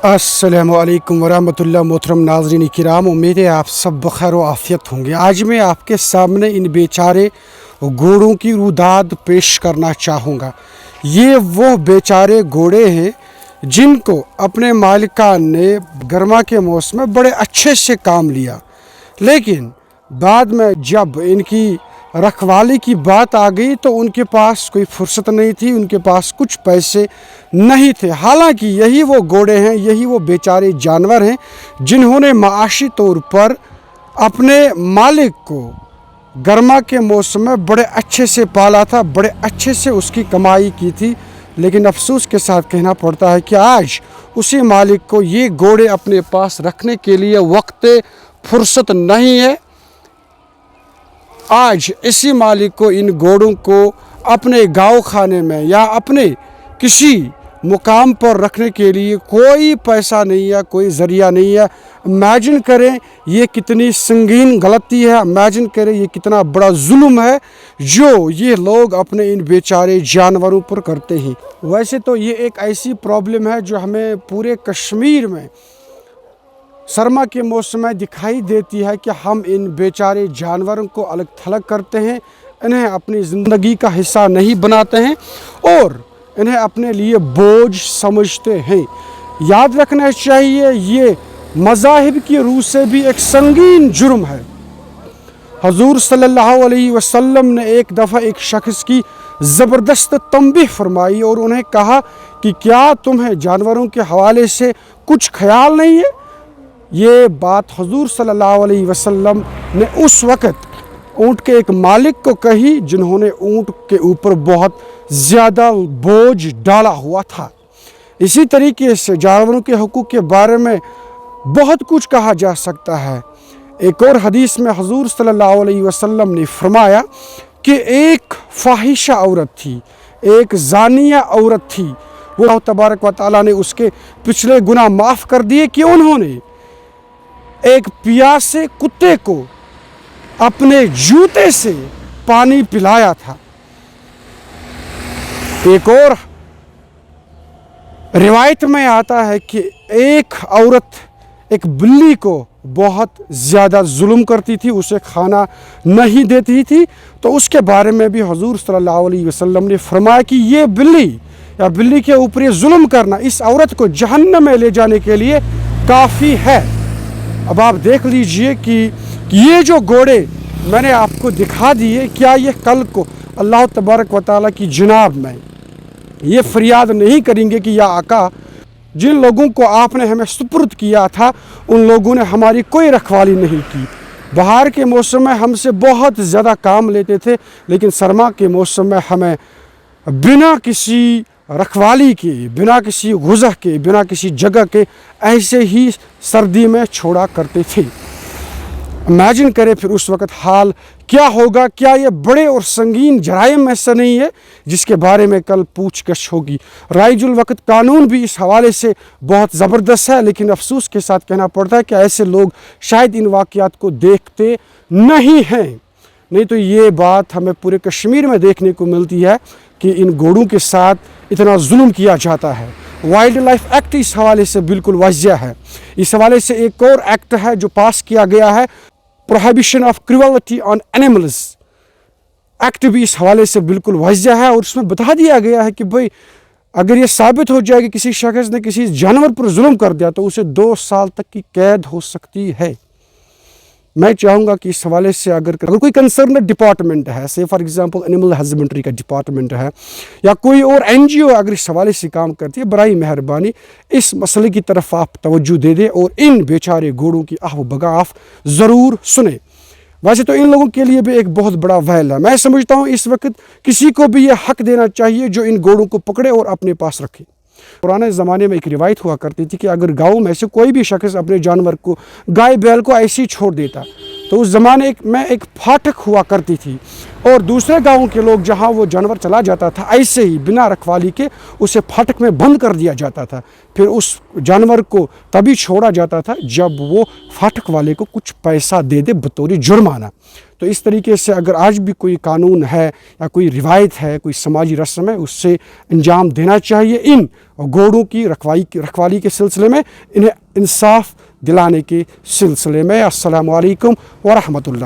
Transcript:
अस्सलामुअलैकुम वरहमतुल्लाह। मोहतरम नाज़रीन किराम, उम्मीद है आप सब बखैर व आफ़ियत होंगे। आज मैं आपके सामने इन बेचारे घोड़ों की रुदाद पेश करना चाहूँगा। ये वो बेचारे घोड़े हैं जिनको अपने मालिकान ने गर्मा के मौसम में बड़े अच्छे से काम लिया, लेकिन बाद में जब इनकी रखवाली की बात आ गई तो उनके पास कोई फुर्सत नहीं थी, उनके पास कुछ पैसे नहीं थे। हालांकि यही वो घोड़े हैं, यही वो बेचारे जानवर हैं जिन्होंने माशी तौर पर अपने मालिक को गर्मा के मौसम में बड़े अच्छे से पाला था, बड़े अच्छे से उसकी कमाई की थी। लेकिन अफसोस के साथ कहना पड़ता है कि आज उसी मालिक को ये घोड़े अपने पास रखने के लिए वक्त फुर्सत नहीं है। आज इसी मालिक को इन घोड़ों को अपने गाँव खाने में या अपने किसी मुकाम पर रखने के लिए कोई पैसा नहीं है, कोई ज़रिया नहीं है। इमेजिन करें ये कितनी संगीन गलती है, इमेजिन करें ये कितना बड़ा जुल्म है जो ये लोग अपने इन बेचारे जानवरों पर करते हैं। वैसे तो ये एक ऐसी प्रॉब्लम है जो हमें पूरे कश्मीर में सरमा के मौसम में दिखाई देती है कि हम इन बेचारे जानवरों को अलग थलग करते हैं, इन्हें अपनी ज़िंदगी का हिस्सा नहीं बनाते हैं और इन्हें अपने लिए बोझ समझते हैं। याद रखना चाहिए ये मज़ाहिब की रूह से भी एक संगीन जुर्म है। हजूर सल्लल्लाहु अलैहि वसल्लम ने एक दफ़ा एक शख्स की ज़बरदस्त तंबीह फरमाई और उन्हें कहा कि क्या तुम्हें जानवरों के हवाले से कुछ ख्याल नहीं है। ये बात हजूर सल्लल्लाहु अलैहि वसल्लम ने उस वक़्त ऊँट के एक मालिक को कही जिन्होंने ऊँट के ऊपर बहुत ज़्यादा बोझ डाला हुआ था। इसी तरीके से जानवरों के हुकूक़ के बारे में बहुत कुछ कहा जा सकता है। एक और हदीस में हजूर सल्लल्लाहु अलैहि वसल्लम ने फरमाया कि एक फाहिशा औरत थी, एक जानिया औरत थी, वो अल्लाह तबारक व तआला ने उसके पिछले गुनाह माफ़ कर दिए कि उन्होंने एक प्यासे कुत्ते को अपने जूते से पानी पिलाया था। एक और रिवायत में आता है कि एक औरत एक बिल्ली को बहुत ज़्यादा जुल्म करती थी, उसे खाना नहीं देती थी, तो उसके बारे में भी हजूर सल्लल्लाहु अलैहि वसल्लम ने फरमाया कि ये बिल्ली या बिल्ली के ऊपर ये जुल्म करना इस औरत को जहन्नम में ले जाने के लिए काफ़ी है। अब आप देख लीजिए कि ये जो घोड़े मैंने आपको दिखा दिए, क्या ये कल को अल्लाह तबारक व तआला की जनाब में ये फरियाद नहीं करेंगे कि या आका, जिन लोगों को आपने हमें सुपुर्द किया था उन लोगों ने हमारी कोई रखवाली नहीं की। बहार के मौसम में हमसे बहुत ज़्यादा काम लेते थे, लेकिन सरमा के मौसम में हमें बिना किसी रखवाली के, बिना किसी गुज़ह के, बिना किसी जगह के ऐसे ही सर्दी में छोड़ा करते थे। इमेजिन करें फिर उस वक़्त हाल क्या होगा। क्या ये बड़े और संगीन जराइम में से नहीं है जिसके बारे में कल पूछगछ होगी। राइजुल वक़्त कानून भी इस हवाले से बहुत ज़बरदस्त है, लेकिन अफसोस के साथ कहना पड़ता है कि ऐसे लोग शायद इन वाक़यात को देखते नहीं हैं। नहीं तो ये बात हमें पूरे कश्मीर में देखने को मिलती है कि इन घोड़ों के साथ इतना जुल्म किया जाता है। वाइल्ड लाइफ एक्ट इस हवाले से बिल्कुल वाज़िह है। इस हवाले से एक और एक्ट है जो पास किया गया है, prohibition of cruelty on animals act भी इस हवाले से बिल्कुल वाज़िह है और उसमें बता दिया गया है कि भाई अगर ये साबित हो जाए कि किसी शख्स ने किसी जानवर पर जुल्म कर दिया तो उसे 2 साल तक की कैद हो सकती है। मैं चाहूँगा कि इस हवाले से अगर कोई कंसर्न डिपार्टमेंट है, से फॉर एग्जांपल एनिमल हस्बेंड्री का डिपार्टमेंट है या कोई और NGO अगर इस हवाले से काम करती है, बराई मेहरबानी इस मसले की तरफ आप तवज्जो दे दें और इन बेचारे घोड़ों की आह बगाफ ज़रूर सुने। वैसे तो इन लोगों के लिए भी एक बहुत बड़ा वैल है। मैं समझता हूँ इस वक्त किसी को भी ये हक देना चाहिए जो इन घोड़ों को पकड़े और अपने पास रखे। पुराने ज़माने में एक रिवायत हुआ करती थी कि अगर गाँव में से कोई भी शख्स अपने जानवर को, गाय बैल को ऐसे ही छोड़ देता तो उस ज़माने में एक फाटक हुआ करती थी और दूसरे गाँव के लोग जहाँ वो जानवर चला जाता था ऐसे ही बिना रखवाली के उसे फाटक में बंद कर दिया जाता था। फिर उस जानवर को तभी छोड़ा जाता था जब वो फाटक वाले को कुछ पैसा दे दे बतौर जुर्माना। تو اس طریقے سے اگر آج بھی کوئی قانون ہے یا کوئی روایت ہے، کوئی سماجی رسم ہے، اس سے انجام دینا چاہیے۔ ان گھوڑوں کی رکھوالی کے سلسلے میں انہیں انصاف دلانے کے سلسلے میں۔ السلام علیکم ورحمۃ اللہ۔